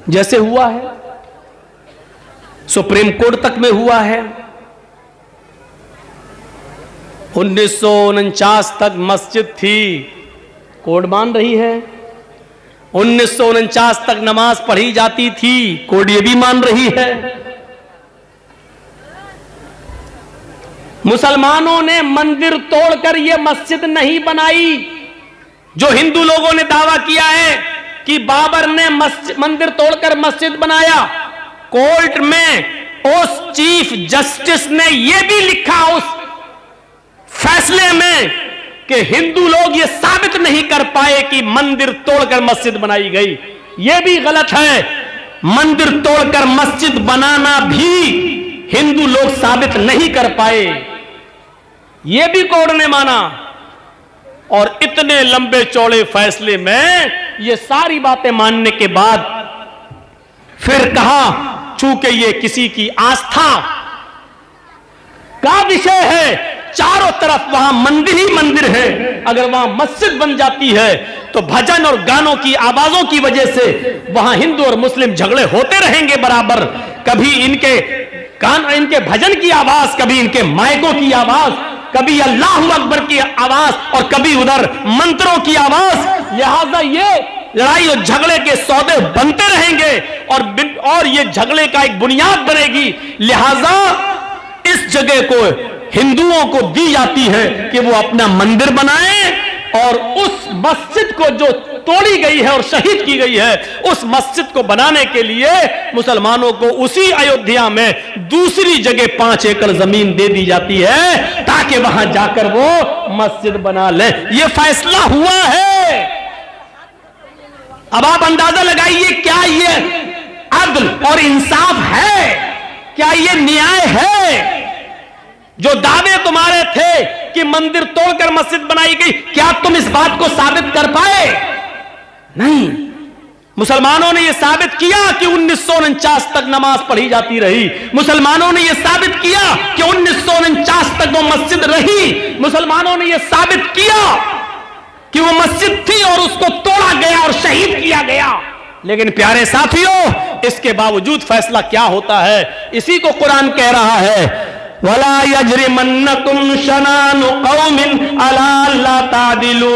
जैसे हुआ है, सुप्रीम कोर्ट तक में हुआ है। 1949 तक मस्जिद थी, कोर्ट मान रही है। 1949 तक नमाज पढ़ी जाती थी, कोर्ट ये भी मान रही है। मुसलमानों ने मंदिर तोड़कर ये मस्जिद नहीं बनाई। जो हिंदू लोगों ने दावा किया है कि बाबर ने मंदिर तोड़कर मस्जिद बनाया, कोर्ट में उस चीफ जस्टिस ने यह भी लिखा उस फैसले में कि हिंदू लोग ये साबित नहीं कर पाए कि मंदिर तोड़कर मस्जिद बनाई गई। यह भी गलत है। मंदिर तोड़कर मस्जिद बनाना भी हिंदू लोग साबित नहीं कर पाए, यह भी कोर्ट ने माना। और इतने लंबे चौड़े फैसले में ये सारी बातें मानने के बाद फिर कहा, चूंकि ये किसी की आस्था का विषय है, चारों तरफ वहां मंदिर ही मंदिर है, अगर वहां मस्जिद बन जाती है तो भजन और गानों की आवाजों की वजह से वहां हिंदू और मुस्लिम झगड़े होते रहेंगे बराबर। कभी इनके भजन की आवाज, कभी इनके माइकों की आवाज, कभी अल्लाहू अकबर की आवाज और कभी उधर मंत्रों की आवाज। लिहाजा ये लड़ाई और झगड़े के सौदे बनते रहेंगे और ये झगड़े का एक बुनियाद बनेगी। लिहाजा इस जगह को हिंदुओं को दी जाती है कि वो अपना मंदिर बनाएं और उस मस्जिद को जो तोड़ी गई है और शहीद की गई है, उस मस्जिद को बनाने के लिए मुसलमानों को उसी अयोध्या में दूसरी जगह 5 एकड़ जमीन दे दी जाती है ताकि वहां जाकर वो मस्जिद बना ले। ये फैसला हुआ है। अब आप अंदाजा लगाइए, क्या ये अदल और इंसाफ है? क्या ये न्याय है? जो दावे तुम्हारे थे कि मंदिर तोड़कर मस्जिद बनाई गई, क्या तुम इस बात को साबित कर पाए? नहीं। मुसलमानों ने यह साबित किया कि 1949 तक नमाज पढ़ी जाती रही। मुसलमानों ने यह साबित किया कि 1949 तक वो मस्जिद रही। मुसलमानों ने यह साबित किया कि वो मस्जिद थी और उसको तोड़ा गया और शहीद किया गया। लेकिन प्यारे साथियों, इसके बावजूद फैसला क्या होता है? इसी को कुरान कह रहा है, वला यजरिमन्नकुम शनानु कौमिन अला अल्ला तादिलू।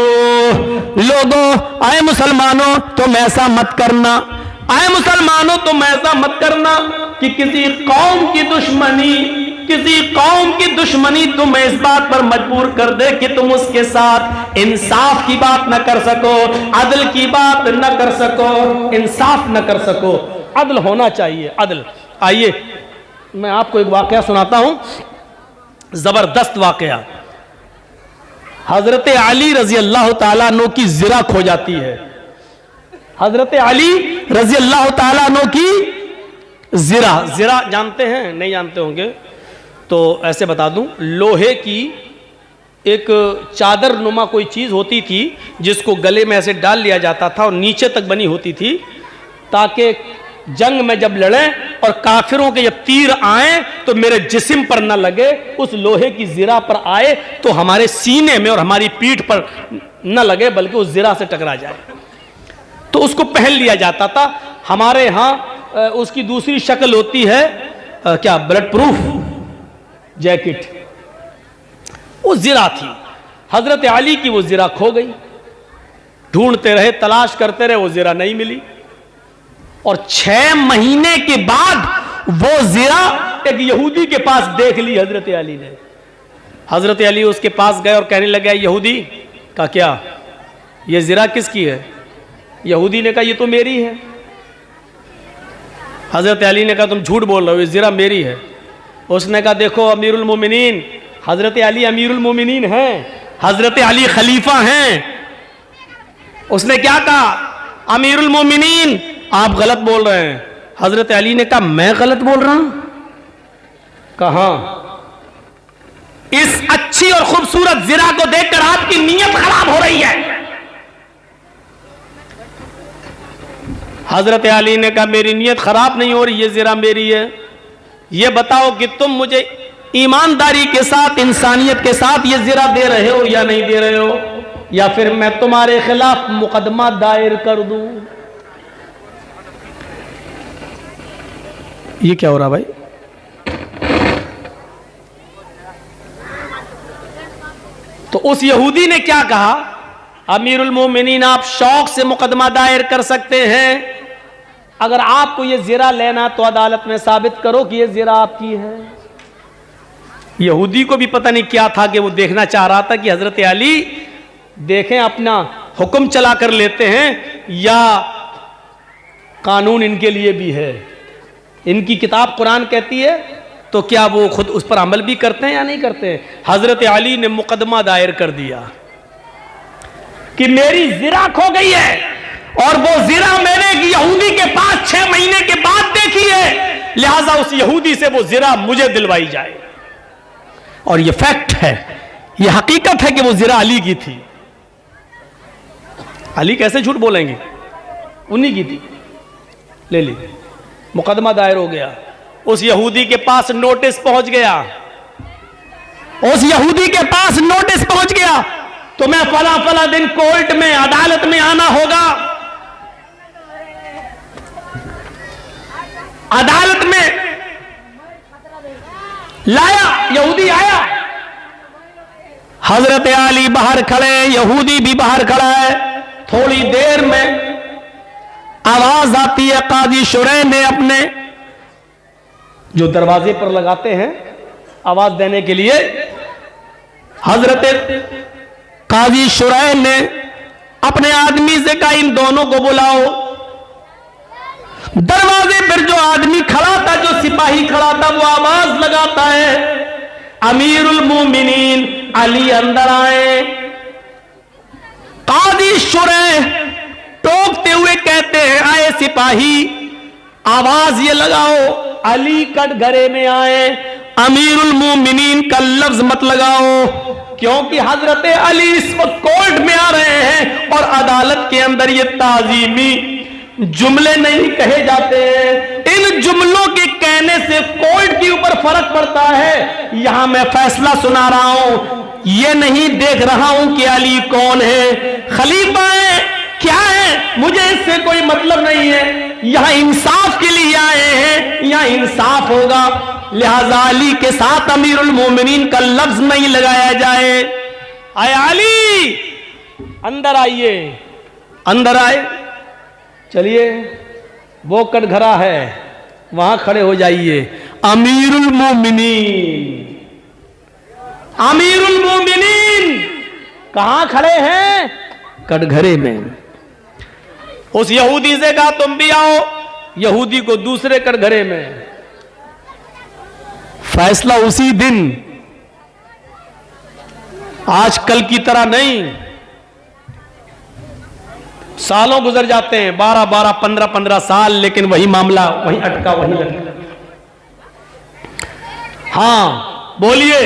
लोगों, आए मुसलमानों, तुम ऐसा मत करना। आए मुसलमानों, तुम ऐसा मत करना कि किसी कौम की दुश्मनी तुम्हें इस बात पर मजबूर कर दे कि तुम उसके साथ इंसाफ की बात न कर सको, अदल की बात न कर सको, इंसाफ न कर सको। अदल होना चाहिए, अदल। आइए मैं आपको एक वाकया सुनाता हूं, जबरदस्त वाकया। हजरत अली रजी अल्लाह ताला अन्हु की जिरा खो जाती है। हजरत अली रजी अल्लाह ताला अन्हु की जिरा जानते हैं? नहीं जानते होंगे तो ऐसे बता दूं, लोहे की एक चादर नुमा कोई चीज होती थी जिसको गले में ऐसे डाल लिया जाता था और नीचे तक बनी होती थी ताकि जंग में जब लड़े और काफिरों के जब तीर आए तो मेरे जिस्म पर न लगे, उस लोहे की जिरा पर आए तो हमारे सीने में और हमारी पीठ पर न लगे बल्कि उस जिरा से टकरा जाए। तो उसको पहन लिया जाता था। हमारे यहाँ उसकी दूसरी शक्ल होती है क्या, ब्लड प्रूफ जैकेट। वो जिरा थी। हजरत अली की वो जिरा खो गई। ढूंढते रहे, तलाश करते रहे, वो जिरा नहीं मिली। और 6 महीने के बाद वो जिरा एक यहूदी के पास देख ली हजरत अली ने। हजरत अली उसके पास गए और कहने लगे, यहूदी का क्या, ये जिरा किसकी है? यहूदी ने कहा, ये तो मेरी है। हजरत अली ने कहा, तुम झूठ बोल रहे हो, ये जिरा मेरी है। उसने कहा, देखो अमीरुल मोमिनीन, हजरत अली अमीरुल मोमिनीन हैं, हजरत अली खलीफा हैं। उसने क्या कहा, अमीरुल मोमिनीन आप गलत बोल रहे हैं। हजरत अली ने कहा, मैं गलत बोल रहा हूं? कहा, इस अच्छी और खूबसूरत जिरा को देखकर आपकी नीयत खराब हो रही है। हजरत अली ने कहा, मेरी नीयत खराब नहीं हो रही, ये जिरा मेरी है। ये बताओ कि तुम मुझे ईमानदारी के साथ, इंसानियत के साथ ये जिरा दे रहे हो या नहीं दे रहे हो, या फिर मैं तुम्हारे खिलाफ मुकदमा दायर कर दूं। ये क्या हो रहा भाई? तो उस यहूदी ने क्या कहा, अमीरुल मोमिनीन आप शौक से मुकदमा दायर कर सकते हैं, अगर आपको ये जिरा लेना तो अदालत में साबित करो कि ये जिरा आपकी है। यहूदी को भी पता नहीं क्या था कि वो देखना चाह रहा था कि हजरत अली देखें अपना हुक्म चला कर लेते हैं या कानून इनके लिए भी है। इनकी किताब कुरान कहती है तो क्या वो खुद उस पर अमल भी करते हैं या नहीं करते हैं? हजरत अली ने मुकदमा दायर कर दिया कि मेरी जिरा खो गई है और वो जिरा मैंने एक यहूदी के पास 6 महीने के बाद देखी है, लिहाजा उस यहूदी से वो जिरा मुझे दिलवाई जाए। और ये फैक्ट है, ये हकीकत है कि वो जिरा अली की थी। अली कैसे झूठ बोलेंगे, उन्हीं की थी। ले ली, मुकदमा दायर हो गया। उस यहूदी के पास नोटिस पहुंच गया, उस यहूदी के पास नोटिस पहुंच गया, तुम्हें फला फला दिन कोर्ट में अदालत में आना होगा। अदालत में लाया, यहूदी आया, हजरत अली बाहर खड़े, यहूदी भी बाहर खड़ा है। थोड़ी देर में आवाज आती है, काजी शुरैह ने अपने जो दरवाजे पर लगाते हैं आवाज देने के लिए, हजरत काजी शुरैह ने अपने आदमी से कहा इन दोनों को बुलाओ। दरवाजे पर जो आदमी खड़ा था, जो सिपाही खड़ा था, वो आवाज लगाता है, अमीरुल मोमिनीन अली अंदर आए। काजी शुरैह टोकते हुए कहते हैं, आए सिपाही, आवाज ये लगाओ, अली कटघरे में आए, अमीरुल मोमिनीन का लफ्ज मत लगाओ, क्योंकि हजरत अली इस वक्त कोर्ट में आ रहे हैं और अदालत के अंदर ये ताजीमी जुमले नहीं कहे जाते हैं। इन जुमलों के कहने से कोर्ट के ऊपर फर्क पड़ता है। यहां मैं फैसला सुना रहा हूं, ये नहीं देख रहा हूं कि अली कौन है, खलीफा है, क्या है, मुझे इससे कोई मतलब नहीं है। यहां इंसाफ के लिए आए हैं, यहां इंसाफ होगा, लिहाजा अली के साथ अमीरुल मोमिनीन का लफ्ज नहीं लगाया जाए। आए अली, अंदर आइए। अंदर आए, चलिए वो कटघरा है, वहां खड़े हो जाइए। अमीरुल मोमिनीन, अमीरुल मोमिनीन कहां खड़े हैं? कटघरे में। उस यहूदी से कहा तुम भी आओ, यहूदी को दूसरे कटघरे में। फैसला उसी दिन, आजकल की तरह नहीं। सालों गुजर जाते हैं, 12-12, 15-15 साल, लेकिन वही मामला वहीं अटका, वहीं लटका। हाँ बोलिए,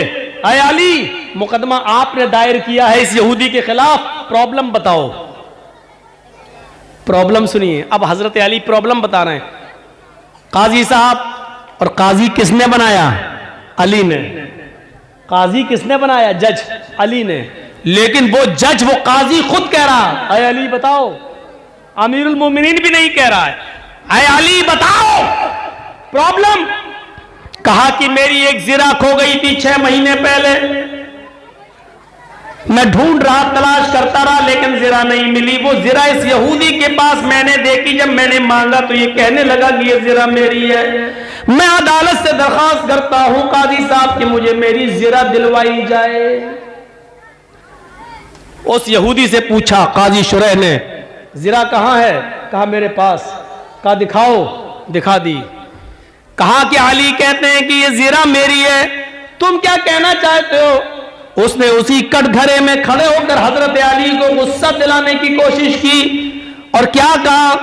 आए अली, मुकदमा आपने दायर किया है इस यहूदी के खिलाफ, प्रॉब्लम बताओ। प्रॉब्लम सुनिए। अब हजरत अली प्रॉब्लम बता रहे हैं। काजी साहब, और काजी किसने बनाया? अली ने। काजी किसने बनाया? जज अली ने। लेकिन वो जज, वो काजी खुद कह रहा है, अय अली बताओ। अमीरुल मोमिनीन भी नहीं कह रहा है, अय अली बताओ प्रॉब्लम। कहा कि मेरी एक जिरा खो गई थी 6 महीने पहले, मैं ढूंढ रहा, तलाश करता रहा, लेकिन जिरा नहीं मिली। वो जिरा इस यहूदी के पास मैंने देखी, जब मैंने मांगा तो ये कहने लगा कि ये जिरा मेरी है। मैं अदालत से दरखास्त करता हूं काजी साहब कि मुझे मेरी जिरा दिलवाई जाए। उस यहूदी से पूछा काजी शुरैह ने, जिरा कहां है? कहा मेरे पास। कहा दिखाओ, दिखा दी। कहा कि अली कहते हैं कि ये जिरा मेरी है, तुम क्या कहना चाहते हो? उसने उसी कटघरे में खड़े होकर हजरत अली को गुस्सा दिलाने की कोशिश की और क्या कहा,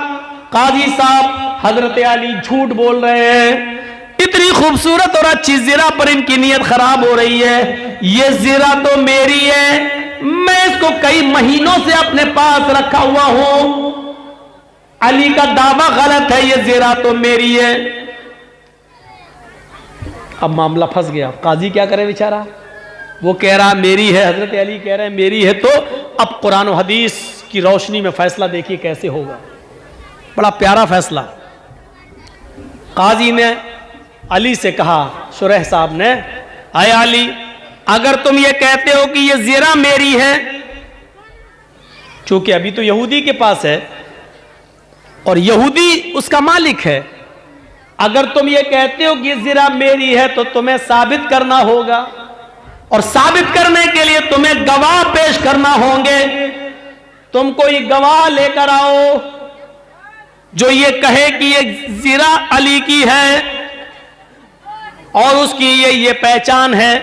काजी साहब हजरत अली झूठ बोल रहे हैं, इतनी खूबसूरत और अच्छी जिरा पर इनकी नीयत खराब हो रही है। ये जिरा तो मेरी है, मैं इसको कई महीनों से अपने पास रखा हुआ हूं। अली का दावा गलत है, ये जिरा तो मेरी है। अब मामला फंस गया। काजी क्या करे बेचारा, वो कह रहा मेरी है, हजरत अली कह रहे हैं मेरी है। तो अब कुरान और हदीस की रोशनी में फैसला देखिए कैसे होगा। बड़ा प्यारा फैसला। काजी ने अली से कहा, शुरैह साहब ने, आए अली, अगर तुम ये कहते हो कि ये ज़िरा मेरी है, चूंकि अभी तो यहूदी के पास है और यहूदी उसका मालिक है, अगर तुम ये कहते हो कि ये ज़िरा मेरी है तो तुम्हें साबित करना होगा, और साबित करने के लिए तुम्हें गवाह पेश करना होंगे। तुम कोई गवाह लेकर आओ जो ये कहे कि ये ज़िरा अली की है और उसकी ये पहचान है।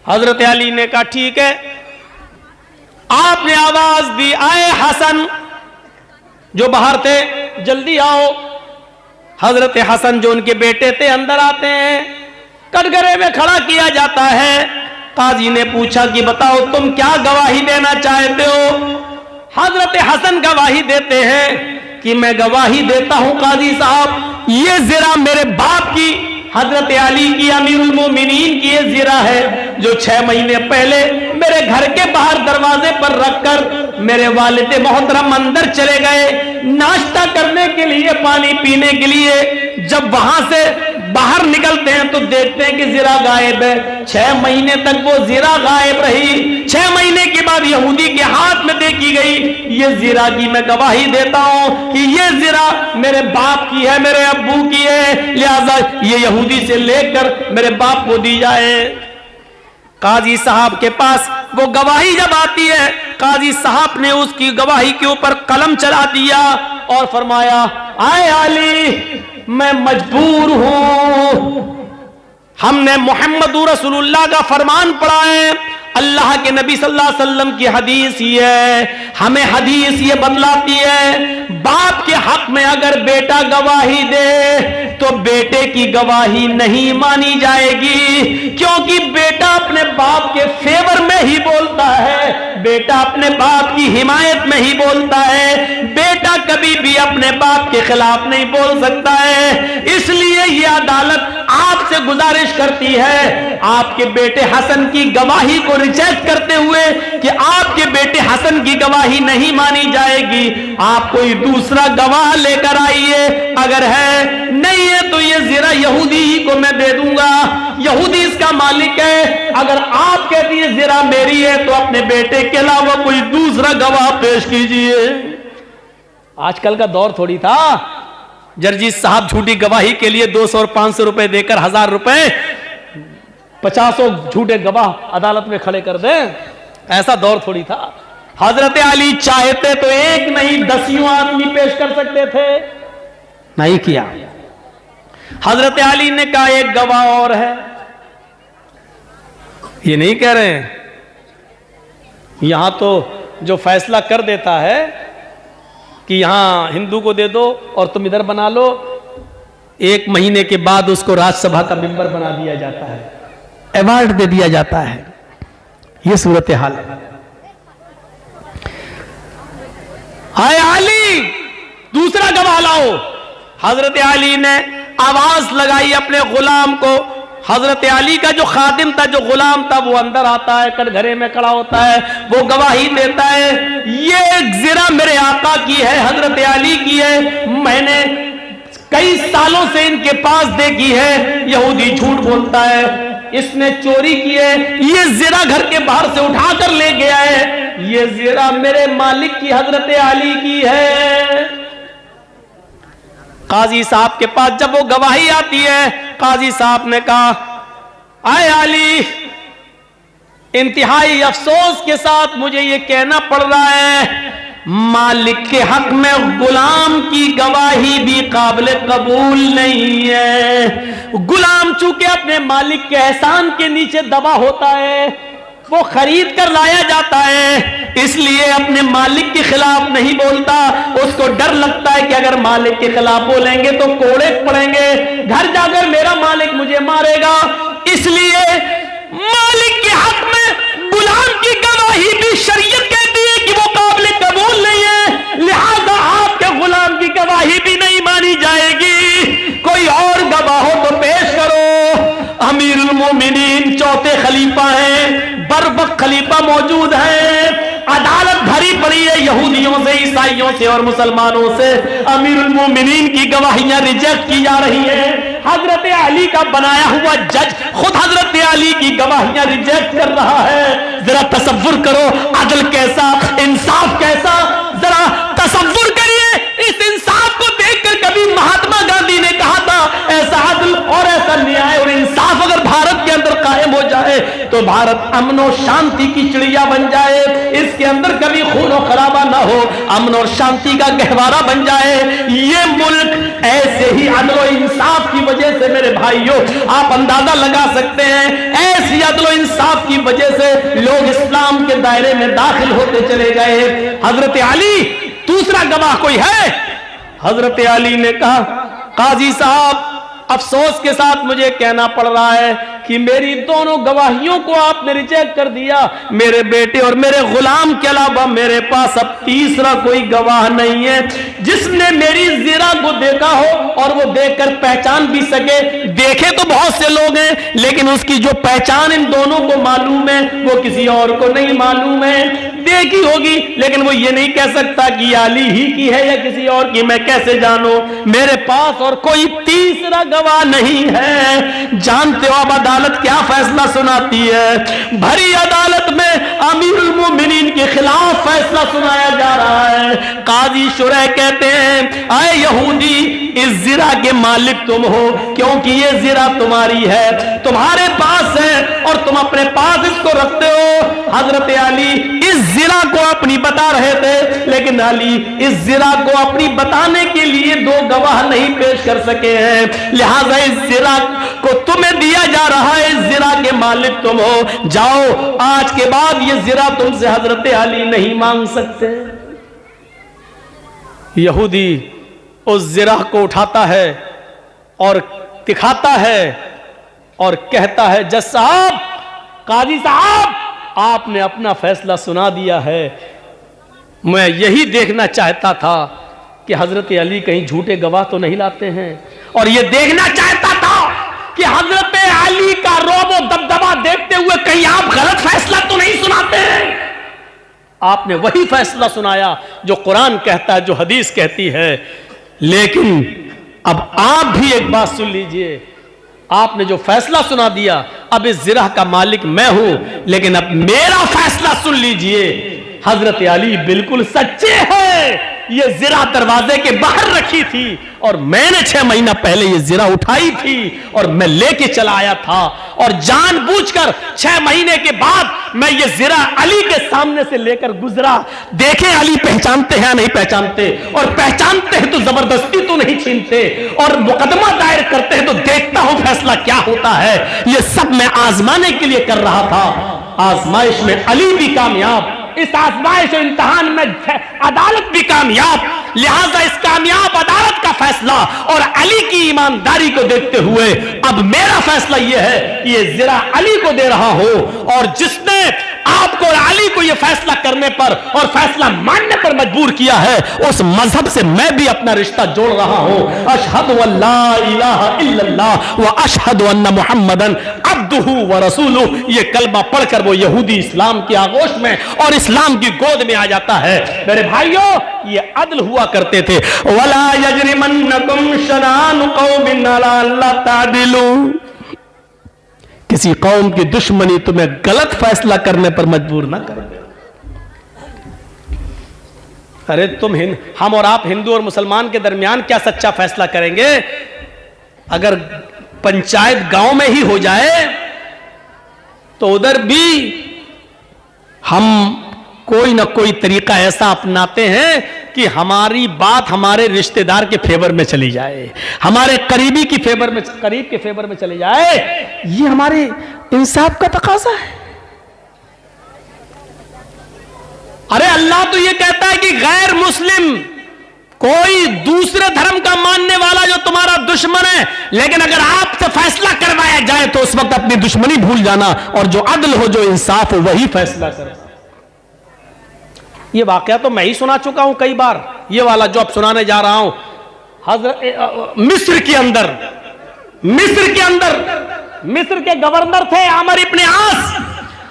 हजरत अली ने कहा, ठीक है। आपने आवाज दी, आए हसन, जो बाहर थे, जल्दी आओ। हजरत हसन जो उनके बेटे थे अंदर आते हैं, कटघरे में खड़ा किया जाता है। काजी ने पूछा कि बताओ तुम क्या गवाही देना चाहते हो। हजरत हसन गवाही देते हैं कि मैं गवाही देता हूं काजी साहब, ये ज़िरा मेरे बाप की, हजरत अली की, अमीरुल मोमिनीन की ये ज़िरा है जो 6 महीने पहले मेरे घर के बाहर दरवाजे पर रखकर मेरे वालिद मोहतरम अंदर चले गए नाश्ता करने के लिए, पानी पीने के लिए। जब वहां से बाहर निकलते हैं तो देखते हैं कि ज़िरा गायब है। 6 महीने तक वो ज़िरा गायब रही। 6 महीने के बाद यहूदी के हाथ में देखी गई ये ज़िरा की मैं गवाही देता हूं कि ये ज़िरा मेरे बाप की है, मेरे अब्बू की है, लिहाजा ये यहूदी से लेकर मेरे बाप को दी जाए। काजी साहब के पास वो गवाही जब आती है, काजी साहब ने उसकी गवाही के ऊपर कलम चला दिया और फरमाया, आए अली, मैं मजबूर हूं, हमने मोहम्मद रसूलुल्लाह का फरमान पढ़ा है, अल्लाह के नबी सल्लल्लाहु अलैहि वसल्लम की हदीस ये है, हमें हदीस ये बतलाती है बाप के हक में अगर बेटा गवाही दे तो बेटे की गवाही नहीं मानी जाएगी, क्योंकि बेटा अपने बाप के फेवर में ही बोलता है, बेटा अपने बाप की हिमायत में ही बोलता है, बेटा कभी भी अपने बाप के खिलाफ नहीं बोल सकता है। इसलिए ये अदालत आपसे गुजारिश करती है, आपके बेटे हसन की गवाही को रिजेक्ट करते हुए कि आपके बेटे हसन की गवाही नहीं मानी जाएगी, आप कोई दूसरा गवाह लेकर आइए, अगर है नहीं है तो ये ज़िरा यहूदी ही को मैं दे दूंगा, यहूदी इसका मालिक है। अगर आप कहती है ज़िरा मेरी है तो अपने बेटे के अलावा कोई दूसरा गवाह पेश कीजिए। आजकल का दौर थोड़ी था जर्जी साहब झूठी गवाही के लिए 200 और 500 रुपए देकर 1000 रुपए 50 झूठे गवाह अदालत में खड़े कर दें, ऐसा दौर थोड़ी था। हजरत अली चाहते तो एक नहीं 10 आदमी पेश कर सकते थे, नहीं किया। हजरत अली ने कहा एक गवाह और है, ये नहीं कह रहे हैं, यहां तो जो फैसला कर देता है कि यहां हिंदू को दे दो और तुम इधर बना लो, 1 महीने के बाद उसको राज्यसभा का मेंबर बना दिया जाता है, अवार्ड दे दिया जाता है। यह सूरत हाल है। आए अली, दूसरा गवाह लाओ। हजरत अली ने आवाज लगाई अपने गुलाम को। हजरत अली का जो खादिम था, जो गुलाम था, वो अंदर आता है, कटघरे में खड़ा होता है, वो गवाही देता है ये ज़िरा मेरे आका की है, हजरत अली की है, मैंने कई सालों से इनके पास देखी है। यहूदी झूठ बोलता है, इसने चोरी की है, ये ज़िरा घर के बाहर से उठाकर ले गया है, ये ज़िरा मेरे मालिक की हजरत अली की है। काजी साहब के पास जब वो गवाही आती है, काजी साहब ने कहा आए अली, इंतहाई अफसोस के साथ मुझे ये कहना पड़ रहा है, मालिक के हक में गुलाम की गवाही भी काबिल कबूल नहीं है। गुलाम चूंकि अपने मालिक के एहसान के नीचे दबा होता है, वो खरीद कर लाया जाता है, इसलिए अपने मालिक के खिलाफ नहीं बोलता। उसको डर लगता है कि अगर मालिक के खिलाफ बोलेंगे तो कोड़े पड़ेंगे, घर जाकर मेरा मालिक मुझे मारेगा, इसलिए मालिक के हक में गुलाम की गवाही भी शरीयत कहती है कि वो काबिल कबूल नहीं है, लिहाजा आपके गुलाम की गवाही भी नहीं मानी जाएगी। कोई और गवाह हो तो पेश करो। अमीरुल मोमिनीन चौथे खलीफा हैं, बरवक्त खलीफा मौजूद हैं, अदालत भरी पड़ी है यहूदियों से, ईसाइयों से और मुसलमानों से। अमीरुल मोमिनीन की गवाहियां रिजेक्ट की जा रही हैं। हजरत अली का बनाया हुआ जज खुद हजरत अली की गवाहियां रिजेक्ट कर रहा है। जरा तसव्वुर करो अदल कैसा, इंसाफ कैसा, जरा तसव्वुर करिए। इस इंसाफ को देखकर कभी महात्मा गांधी ने कहा था ऐसा अदल और ऐसा न्याय और इंसाफ अगर भारत के अंदर कायम हो जाए तो भारत अमन और शांति की चिड़िया बन जाए, इसके अंदर कभी खून और खराबा ना हो, अमन और शांति का गहवारा बन जाए। ये मुल्क ऐसे ही अदल और इंसाफ की वजह से मेरे भाइयों आप अंदाजा लगा सकते हैं, ऐसी अदल और इंसाफ की वजह से लोग इस्लाम के दायरे में दाखिल होते चले गए। हजरत अली, दूसरा गवाह कोई है? हजरत अली ने कहा काजी साहब अफसोस के साथ मुझे कहना पड़ रहा है कि मेरी दोनों गवाहियों को आपने रिजेक्ट कर दिया। मेरे बेटे और मेरे गुलाम के अलावा मेरे पास अब तीसरा कोई गवाह नहीं है जिसने मेरी ज़िरा को देखा हो और वो देखकर पहचान भी सके। देखे तो बहुत से लोग हैं लेकिन उसकी जो पहचान इन दोनों को मालूम है वो किसी और को नहीं मालूम है। देखी होगी लेकिन वो ये नहीं कह सकता कि अली ही की है या किसी और की, मैं कैसे जानूं? मेरे पास और कोई तीसरा गवाह नहीं है। जानते हो अब अदालत क्या फैसला सुनाती है? भरी अदालत में अमीरुल मोमिनीन के खिलाफ फैसला सुनाया जा रहा है। काजी शुरह कहते हैं आए यहूदी, इस ज़िरा के मालिक तुम हो क्योंकि ये ज़िरा तुम्हारी है, तुम्हारे पास है और तुम अपने पास इसको रखते हो। हजरत अली इस ज़िरा को अपनी बता रहे थे लेकिन अली इस ज़िरा को अपनी बताने के लिए दो गवाह नहीं पेश कर सके हैं, लिहाजा इस ज़िरा को तुम्हें दिया जा रहा है। इस ज़िरा के मालिक तुम हो, जाओ आज के बाद ये ज़िरा तुमसे हजरत अली नहीं मांग सकते। यहूदी उस ज़िरा को उठाता है और दिखाता है और कहता है जज साहब, काजी साहब, आपने अपना फैसला सुना दिया है। मैं यही देखना चाहता था कि हजरत अली कहीं झूठे गवाह तो नहीं लाते हैं और यह देखना चाहता था कि हजरत अली का रोब और दबदबा देखते हुए कहीं आप गलत फैसला तो नहीं सुनाते हैं। आपने वही फैसला सुनाया जो कुरान कहता है, जो हदीस कहती है। लेकिन अब आप भी एक बात सुन लीजिए, आपने जो फैसला सुना दिया, अब इस ज़िरा का मालिक मैं हूं, लेकिन अब मेरा फैसला सुन लीजिए। हजरत अली बिल्कुल सच्चे हैं। ये ज़िरा दरवाजे के बाहर रखी थी और मैंने 6 महीना पहले ये ज़िरा उठाई थी और मैं लेके चला आया था और जानबूझकर 6 महीने के बाद मैं ये ज़िरा अली के सामने से लेकर गुजरा। देखें अली पहचानते हैं नहीं पहचानते, और पहचानते हैं तो जबरदस्ती तो नहीं छीनते, और मुकदमा दायर करते हैं तो देखता हूं फैसला क्या होता है। ये सब मैं आजमाने के लिए कर रहा था। आजमाइश में अली भी कामयाब, इस आजमाइश और इम्तिहान में अदालत भी कामयाब। लिहाजा इस कामयाब अदालत का फैसला और अली की ईमानदारी को देखते हुए अब मेरा फैसला यह है कि ये ज़िरा अली को दे रहा हो, और जिसने आपको और अली को यह फैसला करने पर और फैसला मानने पर मजबूर किया है उस मजहब से मैं भी अपना रिश्ता जोड़ रहा हूं। अशहदु अल्ला इलाहा इल्लल्लाह व अशहदु अन्ना मुहम्मदन अब्दुहु व रसूलुहु। ये कलमा पढ़कर वो यहूदी इस्लाम की आगोश में और इस्लाम की गोद में आ जाता है। मेरे भाइयों, ये अदल हुआ करते थे। वला यजरिमन्नकुम शनानु कौमिन अला अल्ला तादिलू। किसी कौम की दुश्मनी तुम्हें गलत फैसला करने पर मजबूर ना कर दे। अरे हम और आप हिंदू और मुसलमान के दरमियान क्या सच्चा फैसला करेंगे? अगर पंचायत गांव में ही हो जाए तो उधर भी हम कोई ना कोई तरीका ऐसा अपनाते हैं कि हमारी बात हमारे रिश्तेदार के फेवर में चली जाए, हमारे करीब के फेवर में चली जाए। ये हमारे इंसाफ का तकाजा है। अरे अल्लाह तो ये कहता है कि गैर मुस्लिम कोई दूसरे धर्म का मानने वाला जो तुम्हारा दुश्मन है, लेकिन अगर आपसे फैसला करवाया जाए तो उस वक्त अपनी दुश्मनी भूल जाना और जो अदल हो, जो इंसाफ हो, वही फैसला करे। ये वाकया तो मैं ही सुना चुका हूं कई बार। ये वाला जो अब सुनाने जा रहा हूं, मिस्र के गवर्नर थे अमर इब्ने आस,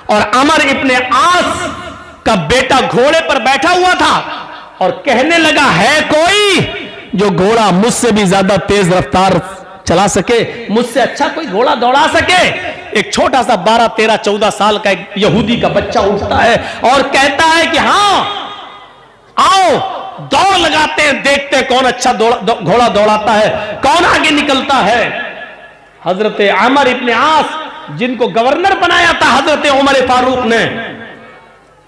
और अमर इब्ने आस का बेटा घोड़े पर बैठा हुआ था और कहने लगा, है कोई जो घोड़ा मुझसे भी ज्यादा तेज रफ्तार चला सके, मुझसे अच्छा कोई घोड़ा दौड़ा सके। एक छोटा सा 12, 13, 14 साल का एक यहूदी का बच्चा उठता है और कहता है कि हाँ आओ दौड़ लगाते हैं, देखते हैं कौन अच्छा घोड़ा दौड़ाता है, कौन आगे निकलता है। हजरत आमर इब्न आस, जिनको गवर्नर बनाया था हजरत उमर फारूक ने,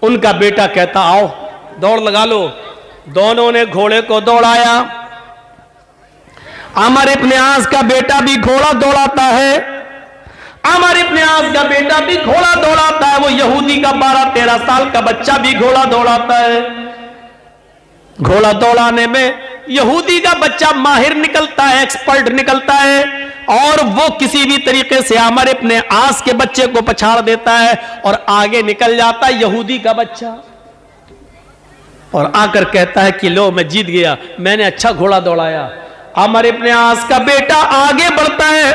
उनका बेटा कहता आओ दौड़ लगा लो। दोनों ने घोड़े को दौड़ाया। आमर इब्न आस का बेटा भी घोड़ा दौड़ाता है, आमर इब्न आस का बेटा भी घोड़ा दौड़ाता है। वो यहूदी का 12, 13 साल का बच्चा भी घोड़ा दौड़ाता है। घोड़ा दौड़ाने में यहूदी का बच्चा माहिर निकलता है, एक्सपर्ट निकलता है, और वो किसी भी तरीके से आमर इब्न आस के बच्चे को पछाड़ देता है और आगे निकल जाता है यहूदी का बच्चा, और आकर कहता है कि लो मैं जीत गया, मैंने अच्छा घोड़ा दौड़ाया। आमर इब्न आस का बेटा आगे बढ़ता है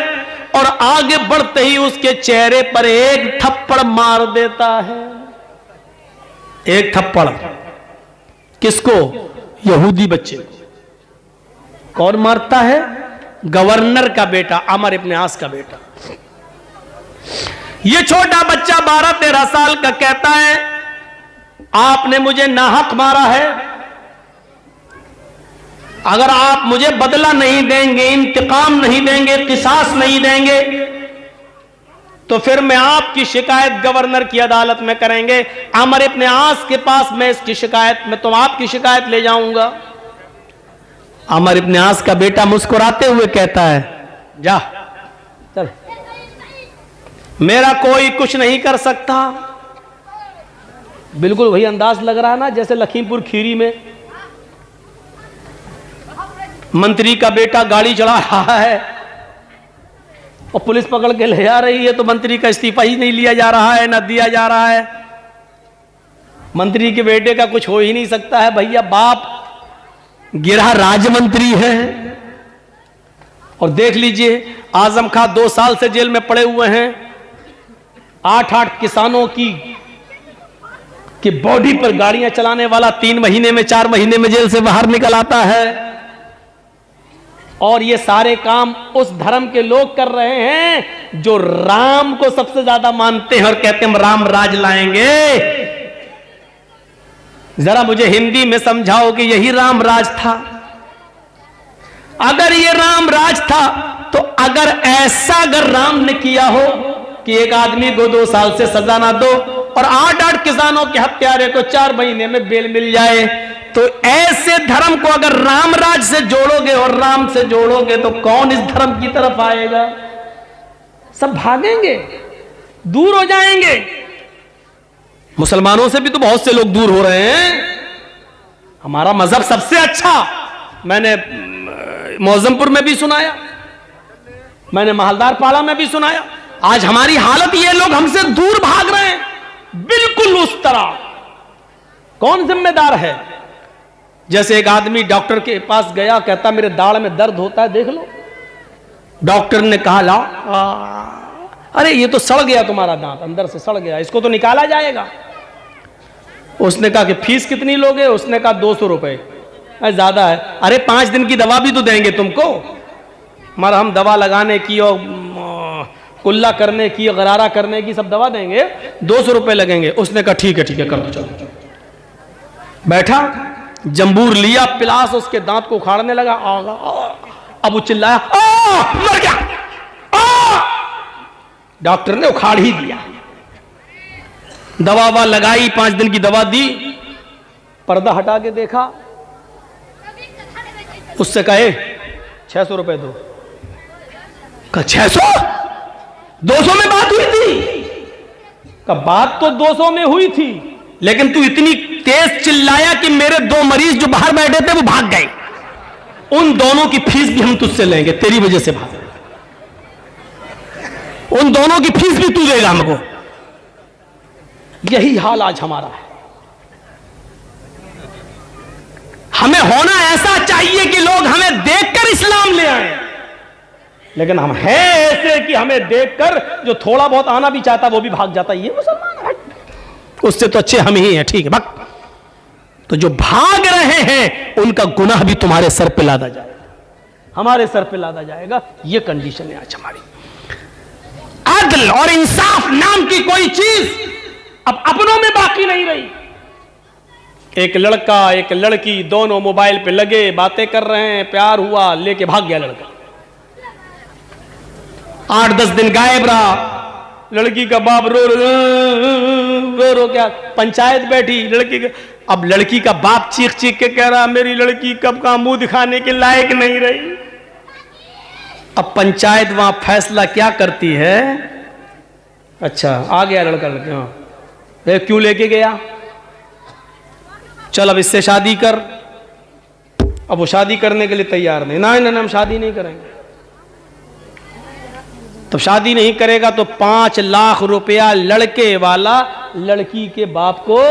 और आगे बढ़ते ही उसके चेहरे पर एक थप्पड़ मार देता है। एक थप्पड़ किसको? यहूदी बच्चे को। कौन मारता है? गवर्नर का बेटा, आमर इब्न आस का बेटा। यह छोटा बच्चा 12, 13 साल का कहता है आपने मुझे नाहक मारा है, अगर आप मुझे बदला नहीं देंगे, इंतकाम नहीं देंगे, किसास नहीं देंगे, तो फिर मैं आपकी शिकायत गवर्नर की अदालत में करेंगे। आमर इब्न आस के पास मैं इसकी शिकायत में तो आपकी शिकायत ले जाऊंगा। आमर इब्न आस का बेटा मुस्कुराते हुए कहता है जा चल, मेरा कोई कुछ नहीं कर सकता। बिल्कुल वही अंदाज लग रहा है ना जैसे लखीमपुर खीरी में मंत्री का बेटा गाड़ी चला रहा है और पुलिस पकड़ के ले जा रही है, तो मंत्री का इस्तीफा ही नहीं लिया जा रहा है, ना दिया जा रहा है। मंत्री के बेटे का कुछ हो ही नहीं सकता है भैया, बाप गिरा राजमंत्री है। और देख लीजिए आजम खां 2 साल से जेल में पड़े हुए हैं। 8 किसानों की बॉडी पर गाड़ियां चलाने वाला 3 महीने में 4 महीने में जेल से बाहर निकल आता है। और ये सारे काम उस धर्म के लोग कर रहे हैं जो राम को सबसे ज्यादा मानते हैं और कहते हैं हम राम राज लाएंगे। जरा मुझे हिंदी में समझाओ कि यही राम राज था? अगर ये राम राज था तो अगर ऐसा अगर राम ने किया हो कि एक आदमी को 2 साल से सजा ना दो और 8 किसानों के हत्यारे को 4 महीने में बेल मिल जाए, तो ऐसे धर्म को अगर राम राज से जोड़ोगे और राम से जोड़ोगे तो कौन इस धर्म की तरफ आएगा? सब भागेंगे, दूर हो जाएंगे। मुसलमानों से भी तो बहुत से लोग दूर हो रहे हैं। हमारा मजहब सबसे अच्छा, मैंने मौजमपुर में भी सुनाया, मैंने महलदार पाड़ा में भी सुनाया। आज हमारी हालत ये, लोग हमसे दूर भाग रहे हैं, बिल्कुल उस तरह। कौन जिम्मेदार है? जैसे एक आदमी डॉक्टर के पास गया, कहता मेरे दाढ़ में दर्द होता है, देख लो। डॉक्टर ने कहा ला, अरे ये तो सड़ गया, तुम्हारा दांत अंदर से सड़ गया, इसको तो निकाला जाएगा। उसने कहा कि फीस कितनी लोगे? उसने कहा 200 रुपए। ज्यादा है। अरे 5 दिन की दवा भी तो देंगे तुमको, मरहम दवा लगाने की और कुल्ला करने की, गरारा करने की, सब दवा देंगे, 200 रुपए लगेंगे। उसने कहा ठीक है कर दो, चलो। बैठा, जंबूर लिया, पिलास उसके दांत को उखाड़ने लगा। अब वो चिल्लाया मर गया। डॉक्टर ने उखाड़ ही दिया, दवा लगाई, 5 दिन की दवा दी, पर्दा हटा के देखा, उससे कहे 600 रुपए दो। कहा 600? 200 में बात हुई थी। कहा बात तो 200 में हुई थी, लेकिन तू इतनी तेज चिल्लाया कि मेरे 2 मरीज जो बाहर बैठे थे वो भाग गए। उन दोनों की फीस भी हम तुझसे लेंगे, तेरी वजह से भागे। उन दोनों की फीस भी तू देगा हमको। यही हाल आज हमारा है। हमें होना ऐसा चाहिए कि लोग हमें देखकर इस्लाम ले आए, लेकिन हम हैं ऐसे कि हमें देखकर जो थोड़ा बहुत आना भी चाहता वो भी भाग जाता। ये मुसलमान है, उससे तो अच्छे हम ही हैं, ठीक है बक। तो जो भाग रहे हैं उनका गुनाह भी तुम्हारे सर पे लादा जाए। हमारे सर पे लादा जाएगा। ये कंडीशन है आज हमारी। अदल और इंसाफ नाम की कोई चीज अब अपनों में बाकी नहीं रही। एक लड़का एक लड़की दोनों मोबाइल पे लगे बातें कर रहे हैं, प्यार हुआ, लेके भाग गया लड़का। 8-10 दिन गायब रहा। लड़की का बाप रो क्या, पंचायत बैठी लड़की का। अब लड़की का बाप चीख चीख के कह रहा मेरी लड़की कब का मुंह दिखाने के लायक नहीं रही। अब पंचायत वहां फैसला क्या करती है, अच्छा आ गया लड़का, लड़के हाँ क्यों लेके गया, चल अब इससे शादी कर। अब वो शादी करने के लिए तैयार नहीं, ना हम शादी नहीं करेंगे। तो शादी नहीं करेगा तो 5 लाख रुपया लड़के वाला लड़की के बाप को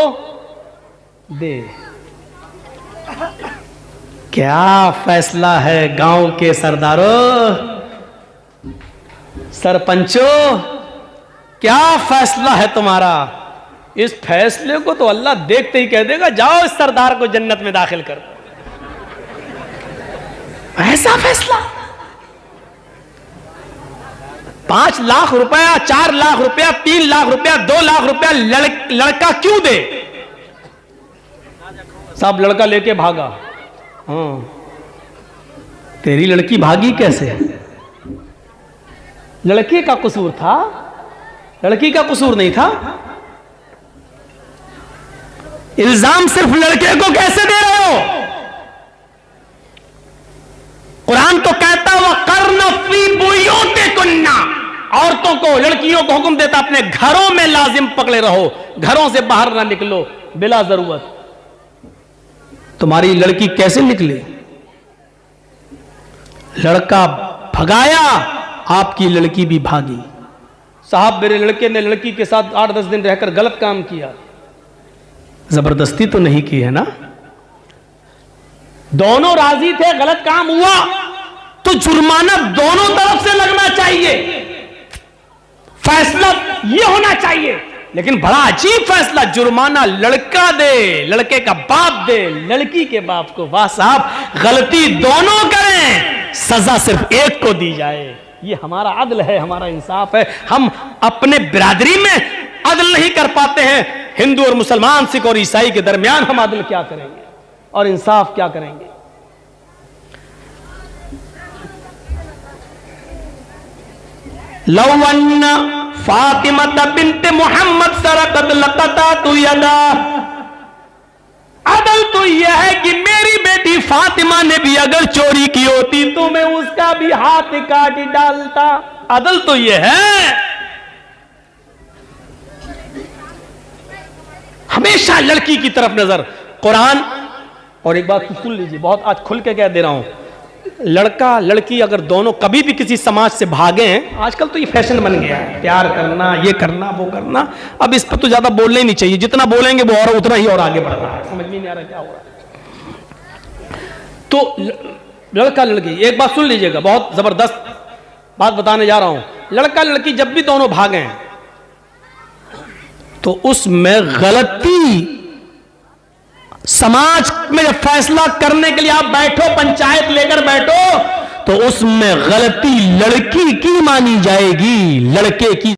दे। क्या फैसला है गांव के सरदारों, सरपंचों, क्या फैसला है तुम्हारा। इस फैसले को तो अल्लाह देखते ही कह देगा जाओ इस सरदार को जन्नत में दाखिल कर। ऐसा फैसला 5 लाख रुपया, 4 लाख रुपया, 3 लाख रुपया, 2 लाख रुपया लड़का क्यों दे। सब लड़का लेके भागा। हाँ तेरी लड़की भागी कैसे, लड़के का कसूर था, लड़की का कसूर नहीं था। इल्जाम सिर्फ लड़के को कैसे दे रहे हो। कुरान तो कहता है वक़र्न फी बुयूतिकुन्ना, औरतों को लड़कियों को हुक्म देता अपने घरों में लाजिम पकड़े रहो, घरों से बाहर ना निकलो बिला जरूरत। तुम्हारी लड़की कैसे निकली, लड़का भगाया, आपकी लड़की भी भागी। साहब मेरे लड़के ने लड़की के साथ 8-10 दिन रहकर गलत काम किया, जबरदस्ती तो नहीं की है ना, दोनों राजी थे, गलत काम हुआ तो जुर्माना दोनों तरफ से लगना चाहिए, फैसला ये होना चाहिए। लेकिन बड़ा अजीब फैसला, जुर्माना लड़का दे, लड़के का बाप दे लड़की के बाप को। वाह साहब, गलती दोनों करें, सजा सिर्फ एक को दी जाए। ये हमारा अदल है, हमारा इंसाफ है। हम अपने बिरादरी में अदल नहीं कर पाते हैं, हिंदू और मुसलमान, सिख और ईसाई के दरमियान हम अदल क्या करेंगे और इंसाफ क्या करेंगे। लवन्ना फातिमा बिन्त मुहम्मद सरकत लकता तु यदा, अदल तो यह है कि मेरी बेटी फातिमा ने भी अगर चोरी की होती तो मैं उसका भी हाथ काट डालता। अदल तो यह है, हमेशा लड़की की तरफ नजर। कुरान, और एक बात सुन लीजिए, बहुत आज खुल के कह दे रहा हूं, लड़का लड़की अगर दोनों कभी भी किसी समाज से भागे हैं, आजकल तो ये फैशन बन गया है, प्यार करना, ये करना, वो करना, अब इस पर तो ज्यादा बोलना ही नहीं चाहिए, जितना बोलेंगे वो और उतना ही और आगे बढ़ रहा है, समझ में नहीं आ रहा क्या हो रहा है। तो लड़का लड़की, एक बात सुन लीजिएगा, बहुत जबरदस्त बात बताने जा रहा हूं। लड़का लड़की जब भी दोनों भागे तो उसमें गलती, समाज में जब फैसला करने के लिए आप बैठो, पंचायत लेकर बैठो, तो उसमें गलती लड़की की मानी जाएगी, लड़के की